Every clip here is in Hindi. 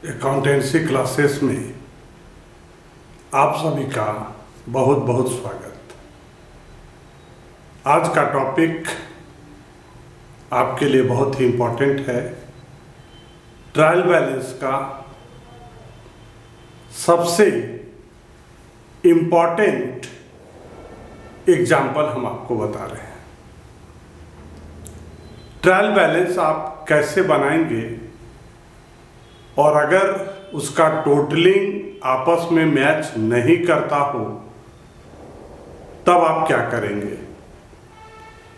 अकाउंटेंसी क्लासेस में आप सभी का बहुत बहुत स्वागत। आज का टॉपिक आपके लिए बहुत ही इम्पोर्टेंट है। ट्रायल बैलेंस का सबसे इम्पोर्टेंट एग्जाम्पल हम आपको बता रहे हैं। ट्रायल बैलेंस आप कैसे बनाएंगे और अगर उसका टोटलिंग आपस में मैच नहीं करता हो तब आप क्या करेंगे।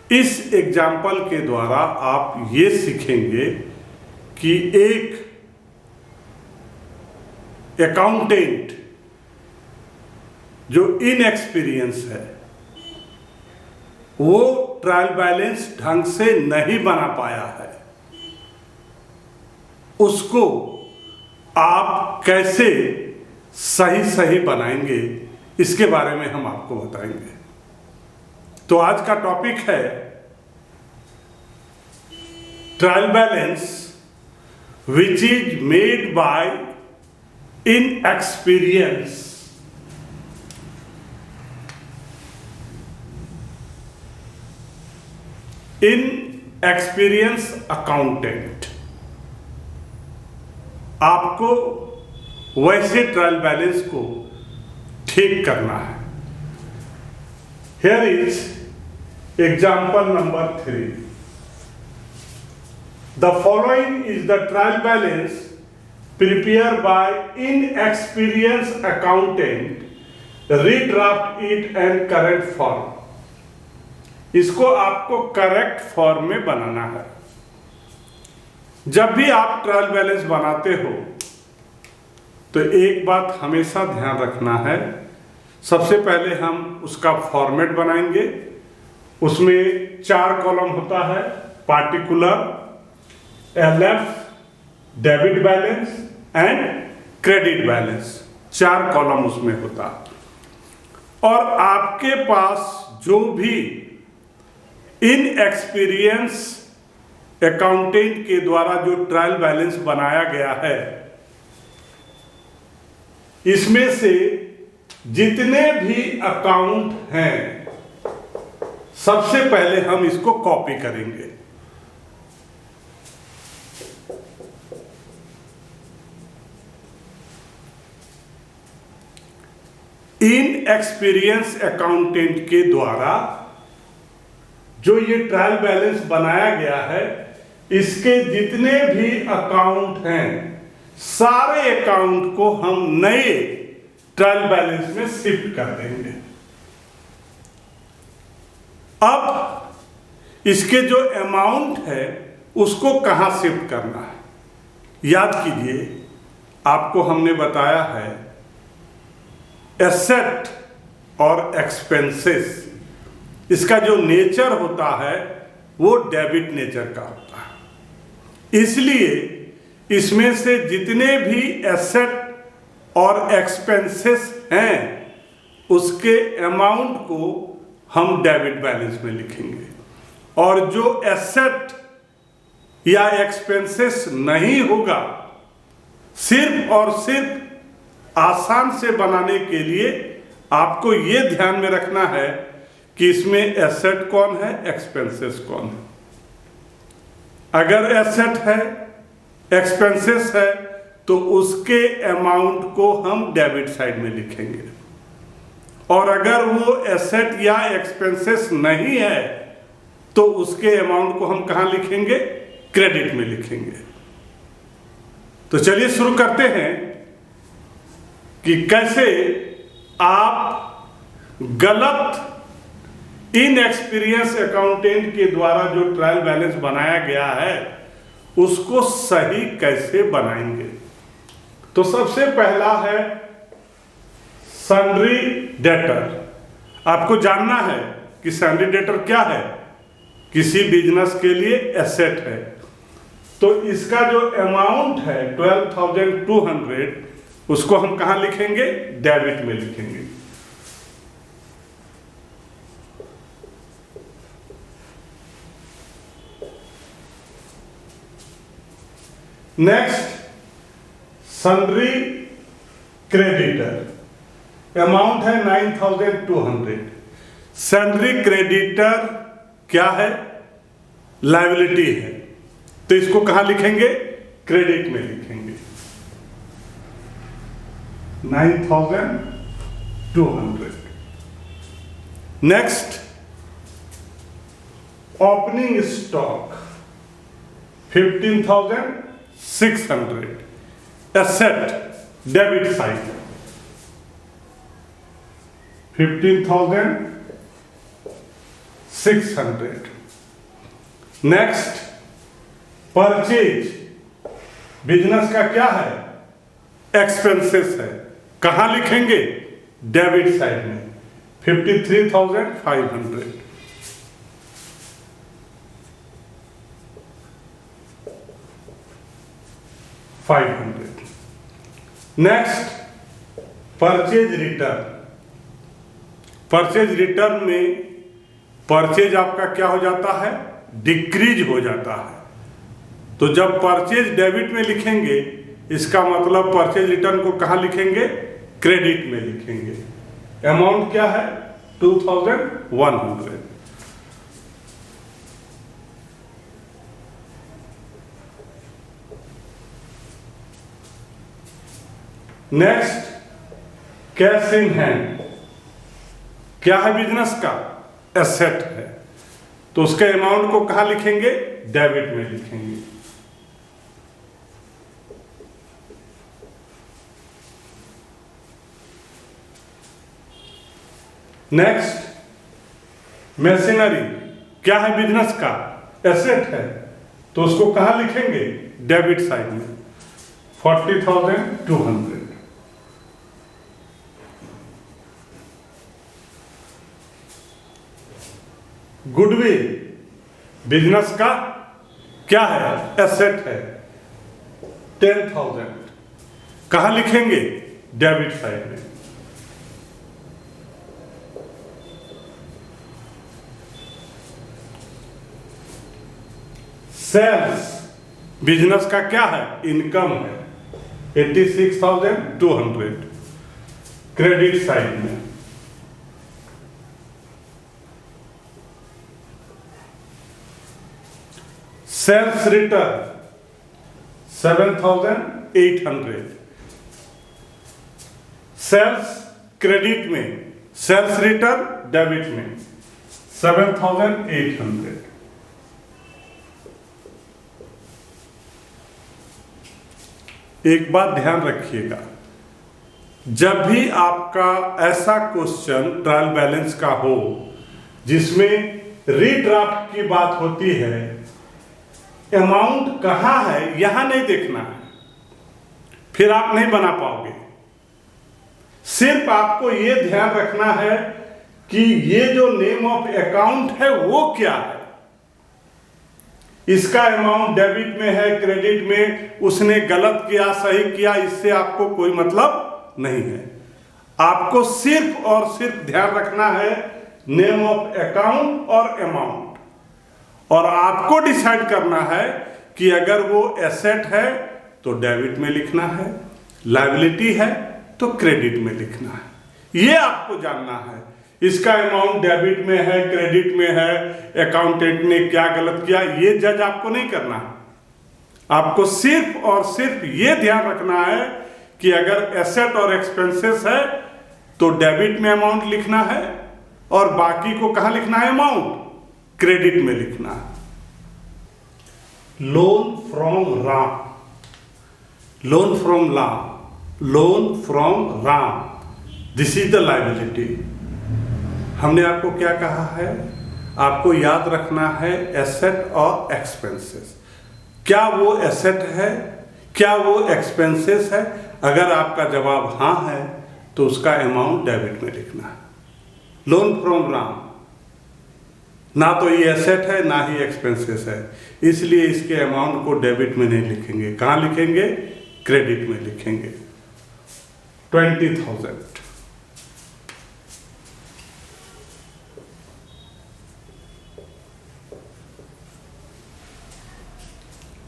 इस एग्जाम्पल के द्वारा आप ये सीखेंगे कि एक अकाउंटेंट जो इनएक्सपीरियंस है वो ट्रायल बैलेंस ढंग से नहीं बना पाया है, उसको आप कैसे सही बनाएंगे इसके बारे में हम आपको बताएंगे। तो आज का टॉपिक है trial balance which is made by inexperience. Inexperience accountant. आपको वैसे ट्रायल बैलेंस को ठीक करना है। Here is example number 3. The following is the trial balance prepared by inexperienced accountant. Redraft it and correct form. इसको आपको करेक्ट फॉर्म में बनाना है। जब भी आप ट्रायल बैलेंस बनाते हो तो एक बात हमेशा ध्यान रखना है। सबसे पहले हम उसका फॉर्मेट बनाएंगे। उसमें 4 कॉलम होता है, particular, LF, debit balance and credit balance. 4 column उसमें होता है। और आपके पास जो भी इनएक्सपीरियंस अकाउंटेंट के द्वारा जो ट्रायल बैलेंस बनाया गया है, इसमें से जितने भी अकाउंट हैं सबसे पहले हम इसको कॉपी करेंगे। इनएक्सपीरियंस अकाउंटेंट के द्वारा जो ये ट्रायल बैलेंस बनाया गया है, इसके जितने भी अकाउंट हैं सारे अकाउंट को हम नए ट्रायल बैलेंस में शिफ्ट कर देंगे। अब इसके जो अमाउंट है उसको कहां शिफ्ट करना है, याद कीजिए आपको हमने बताया है एसेट और एक्सपेंसेस, इसका जो नेचर होता है वो डेबिट नेचर का होता है। इसलिए इसमें से जितने भी एसेट और एक्सपेंसेस हैं उसके अमाउंट को हम डेबिट बैलेंस में लिखेंगे, और जो एसेट या एक्सपेंसेस नहीं होगा, सिर्फ और सिर्फ आसान से बनाने के लिए आपको ये ध्यान में रखना है कि इसमें एसेट कौन है, एक्सपेंसेस कौन है। अगर एसेट है, एक्सपेंसेस है, तो उसके अमाउंट को हम डेबिट साइड में लिखेंगे, और अगर वो एसेट या एक्सपेंसेस नहीं है तो उसके अमाउंट को हम कहां लिखेंगे, क्रेडिट में लिखेंगे। तो चलिए शुरू करते हैं कि कैसे आप गलत इनएक्सपीरियंस अकाउंटेंट के द्वारा जो ट्रायल बैलेंस बनाया गया है उसको सही कैसे बनाएंगे। तो सबसे पहला है सन्ड्री डेटर। आपको जानना है कि सन्ड्री डेटर क्या है। किसी बिजनेस के लिए एसेट है, तो इसका जो अमाउंट है 12,200 उसको हम कहां लिखेंगे, डेबिट में लिखेंगे। नेक्स्ट सन्ड्री क्रेडिटर, अमाउंट है 9200। सन्ड्री क्रेडिटर क्या है? लायबिलिटी है, तो इसको कहां लिखेंगे? क्रेडिट में लिखेंगे। 9200। Next, opening stock 15600। Asset debit side 15600। Next, purchase business का क्या है? एक्सपेंसेस है, कहां लिखेंगे? डेबिट साइड में 53,500। Next, purchase return. Purchase return में परचेज आपका क्या हो जाता है? डिक्रीज हो जाता है। तो जब परचेज डेबिट में लिखेंगे, इसका मतलब परचेज रिटर्न को कहां लिखेंगे? क्रेडिट में लिखेंगे। अमाउंट क्या है? 2100। नेक्स्ट, कैश इन हैंड क्या है? बिजनेस का एसेट है, तो उसके अमाउंट को कहां लिखेंगे? डेबिट में लिखेंगे। नेक्स्ट, मशीनरी क्या है? बिजनेस का एसेट है, तो उसको कहां लिखेंगे? डेबिट साइड में 40,200। गुडविल बिजनेस का क्या है? एसेट है, 10,000। कहां लिखेंगे? डेबिट साइड में। सेल्स बिजनेस का क्या है? इनकम है, 86,200 क्रेडिट साइड में। Sales return 7,800। सेल्स क्रेडिट में, सेल्स रिटर्न डेबिट में 7,800। एक बात ध्यान रखिएगा, जब भी आपका ऐसा क्वेश्चन ट्रायल बैलेंस का हो जिसमें रीड्राफ्ट की बात होती है, अमाउंट कहां है यहां नहीं देखना है, फिर आप नहीं बना पाओगे। सिर्फ आपको यह ध्यान रखना है कि ये जो नेम ऑफ अकाउंट है वो क्या है, इसका अमाउंट डेबिट में है, क्रेडिट में, उसने गलत किया सही किया, इससे आपको कोई मतलब नहीं है। आपको सिर्फ और सिर्फ ध्यान रखना है नेम ऑफ अकाउंट और अमाउंट, और आपको डिसाइड करना है कि अगर वो एसेट है तो डेबिट में लिखना है, लायबिलिटी है तो क्रेडिट में लिखना है। ये आपको जानना है। इसका अमाउंट डेबिट में है, क्रेडिट में है, अकाउंटेंट ने क्या गलत किया, ये जज आपको नहीं करना है। आपको सिर्फ और सिर्फ ये ध्यान रखना है कि अगर एसेट और एक्सपेंसेस है तो डेबिट में अमाउंट लिखना है, और बाकी को कहां लिखना है? अमाउंट क्रेडिट में लिखना है। Loan from Ram, loan from Ram, loan from Ram, this is the liability. हमने आपको क्या कहा है? आपको याद रखना है एसेट और एक्सपेंसेस। क्या वो एसेट है, क्या वो एक्सपेंसेस है? अगर आपका जवाब हाँ है तो उसका अमाउंट डेबिट में लिखना है। लोन फ्रॉम राम, ना तो ये एसेट है ना ही एक्सपेंसेस है, इसलिए इसके अमाउंट को डेबिट में नहीं लिखेंगे। कहाँ लिखेंगे? क्रेडिट में लिखेंगे। 20,000।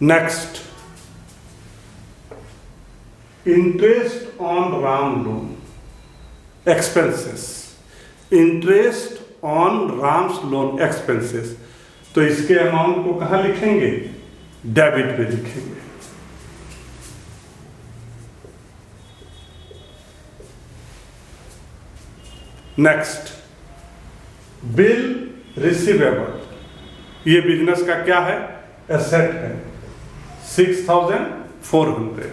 Next, interest on Ram loan expenses, interest on Ram's loan expenses. तो इसके अमाउंट को कहां लिखेंगे? डेबिट पे लिखेंगे। नेक्स्ट, बिल रिसीवेबल, ये बिजनेस का क्या है? एसेट है, 6400।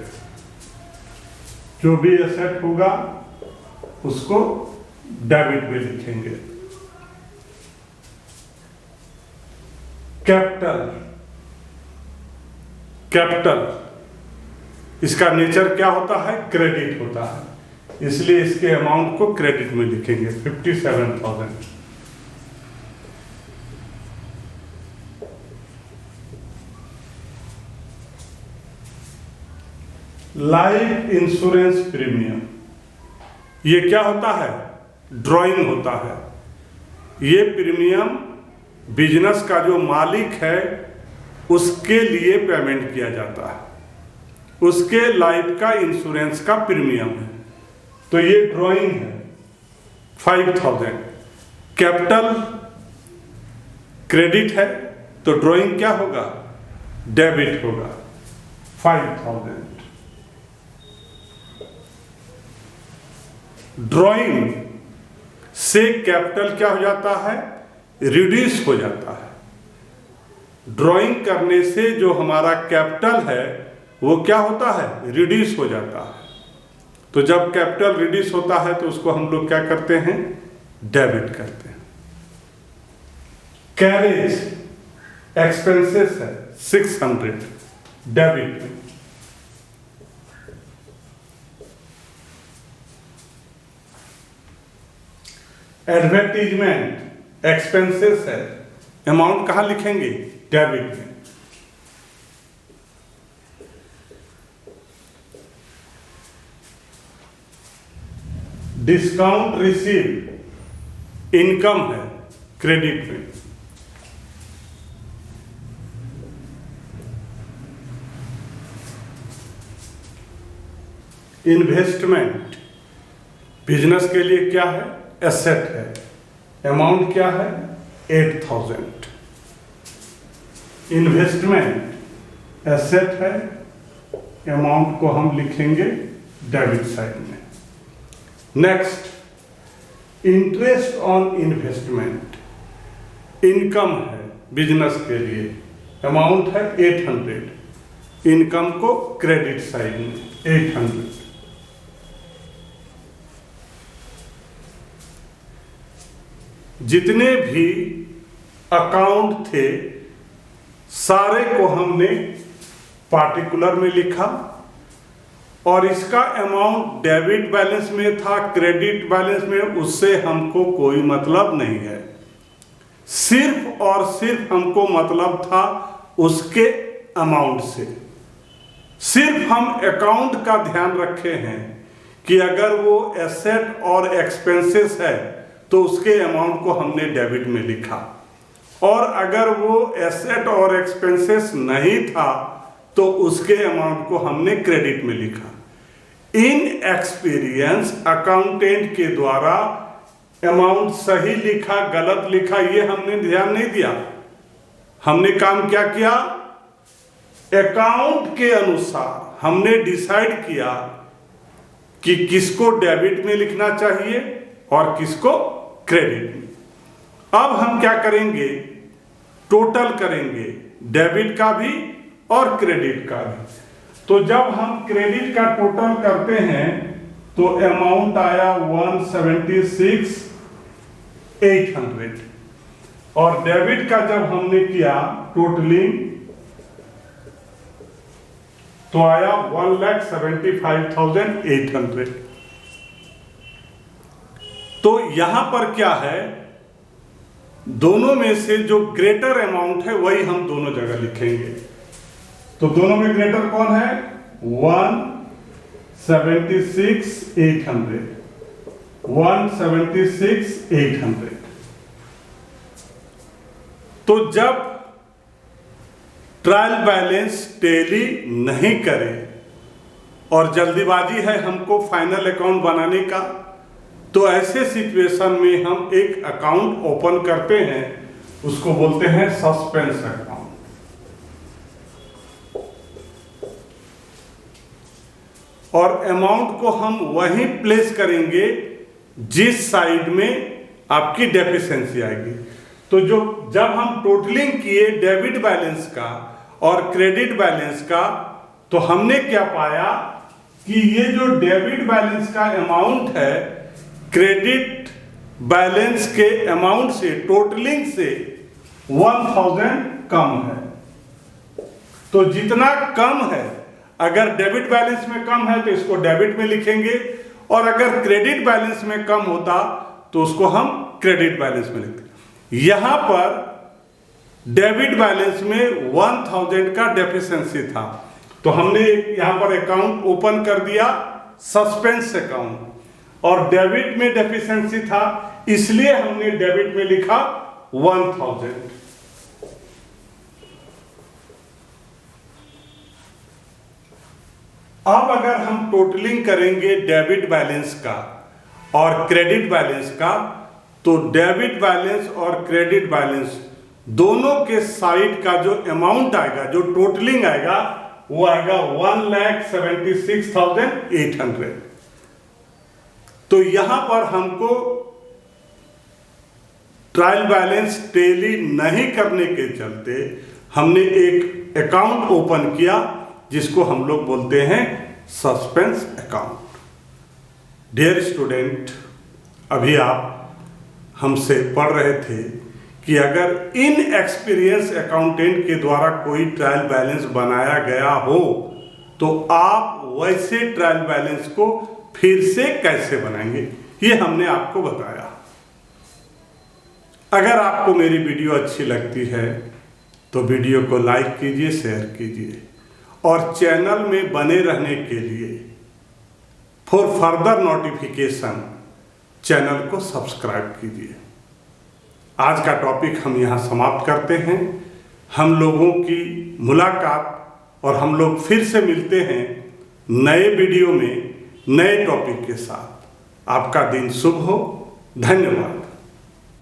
जो भी एसेट होगा उसको डेबिट में लिखेंगे। कैपिटल, कैपिटल इसका नेचर क्या होता है? क्रेडिट होता है, इसलिए इसके अमाउंट को क्रेडिट में लिखेंगे, 57,000। लाइफ इंश्योरेंस प्रीमियम, ये क्या होता है? ड्राइंग होता है। ये प्रीमियम बिजनेस का जो मालिक है उसके लिए पेमेंट किया जाता है, उसके लाइफ का इंश्योरेंस का प्रीमियम है। तो ये ड्राइंग है, 5000। कैपिटल क्रेडिट है तो ड्राइंग क्या होगा? डेबिट होगा, 5000। ड्राइंग से कैपिटल क्या हो जाता है? रिड्यूस हो जाता है। ड्राइंग करने से जो हमारा कैपिटल है वो क्या होता है? रिड्यूस हो जाता है। तो जब कैपिटल रिड्यूस होता है तो उसको हम लोग क्या करते हैं? डेबिट करते हैं। कैरेज एक्सपेंसेस है, 600, डेबिट में। एडवर्टीजमेंट एक्सपेंसेस है, अमाउंट कहां लिखेंगे? डेबिट में। डिस्काउंट रिसीव इनकम है, क्रेडिट में। इन्वेस्टमेंट बिजनेस के लिए क्या है? एसेट है, अमाउंट क्या है? 8000। इन्वेस्टमेंट एसेट है, अमाउंट को हम लिखेंगे डेबिट साइड में। Next, interest on investment, income है बिजनेस के लिए, अमाउंट है 800, इनकम को क्रेडिट साइड में 800। जितने भी अकाउंट थे सारे को हमने पार्टिकुलर में लिखा, और इसका अमाउंट डेबिट बैलेंस में था, क्रेडिट बैलेंस में, उससे हमको कोई मतलब नहीं है। सिर्फ और सिर्फ हमको मतलब था उसके अमाउंट से। सिर्फ हम अकाउंट का ध्यान रखे हैं कि अगर वो एसेट और एक्सपेंसेस है तो उसके अमाउंट को हमने डेबिट में लिखा, और अगर वो एसेट और एक्सपेंसेस नहीं था तो उसके अमाउंट को हमने क्रेडिट में लिखा। इन एक्सपीरियंस अकाउंटेंट के द्वारा अमाउंट सही लिखा गलत लिखा ये हमने ध्यान नहीं दिया। हमने काम क्या किया? अकाउंट के अनुसार हमने डिसाइड किया कि किसको डेबिट में लिखना चाहिए और किसको क्रेडिट में। अब हम क्या करेंगे? टोटल करेंगे, डेबिट का भी और क्रेडिट का भी। तो जब हम क्रेडिट का टोटल करते हैं तो अमाउंट आया 176,800, और डेबिट का जब हमने किया टोटलिंग तो आया 1,75,800। तो यहां पर क्या है, दोनों में से जो ग्रेटर अमाउंट है वही हम दोनों जगह लिखेंगे। तो दोनों में ग्रेटर कौन है? 176,800, 176,800। तो जब ट्रायल बैलेंस टैली नहीं करे और जल्दीबाजी है हमको फाइनल अकाउंट बनाने का, तो ऐसे सिचुएशन में हम एक अकाउंट ओपन करते हैं, उसको बोलते हैं सस्पेंस अकाउंट। और अमाउंट को हम वहीं प्लेस करेंगे जिस साइड में आपकी डेफिशिएंसी आएगी। तो जब हम टोटलिंग किए डेबिट बैलेंस का और क्रेडिट बैलेंस का, तो हमने क्या पाया कि ये जो डेबिट बैलेंस का अमाउंट है क्रेडिट बैलेंस के अमाउंट से, टोटलिंग से 1000 कम है। तो जितना कम है, अगर डेबिट बैलेंस में कम है तो इसको डेबिट में लिखेंगे, और अगर क्रेडिट बैलेंस में कम होता तो उसको हम क्रेडिट बैलेंस में लिखते। यहां पर डेबिट बैलेंस में 1000 का डेफिशिएंसी था, तो हमने यहां पर अकाउंट ओपन कर दिया सस्पेंस अकाउंट, और डेबिट में डेफिशिएंसी था इसलिए हमने डेबिट में लिखा 1000। अब अगर हम टोटलिंग करेंगे डेबिट बैलेंस का और क्रेडिट बैलेंस का, तो डेबिट बैलेंस और क्रेडिट बैलेंस दोनों के साइड का जो अमाउंट आएगा, जो टोटलिंग आएगा, वो आएगा 1,76,800। तो यहां पर हमको ट्रायल बैलेंस टैली नहीं करने के चलते हमने एक अकाउंट ओपन किया जिसको हम लोग बोलते हैं सस्पेंस अकाउंट। डियर स्टूडेंट, अभी आप हमसे पढ़ रहे थे कि अगर इन एक्सपीरियंस अकाउंटेंट के द्वारा कोई ट्रायल बैलेंस बनाया गया हो तो आप वैसे ट्रायल बैलेंस को फिर से कैसे बनाएंगे, ये हमने आपको बताया। अगर आपको मेरी वीडियो अच्छी लगती है तो वीडियो को लाइक कीजिए, शेयर कीजिए, और चैनल में बने रहने के लिए फॉर फर्दर नोटिफिकेशन चैनल को सब्सक्राइब कीजिए। आज का टॉपिक हम यहाँ समाप्त करते हैं। हम लोगों की मुलाकात और हम लोग फिर से मिलते हैं नए वीडियो में नए टॉपिक के साथ। आपका दिन शुभ हो। धन्यवाद।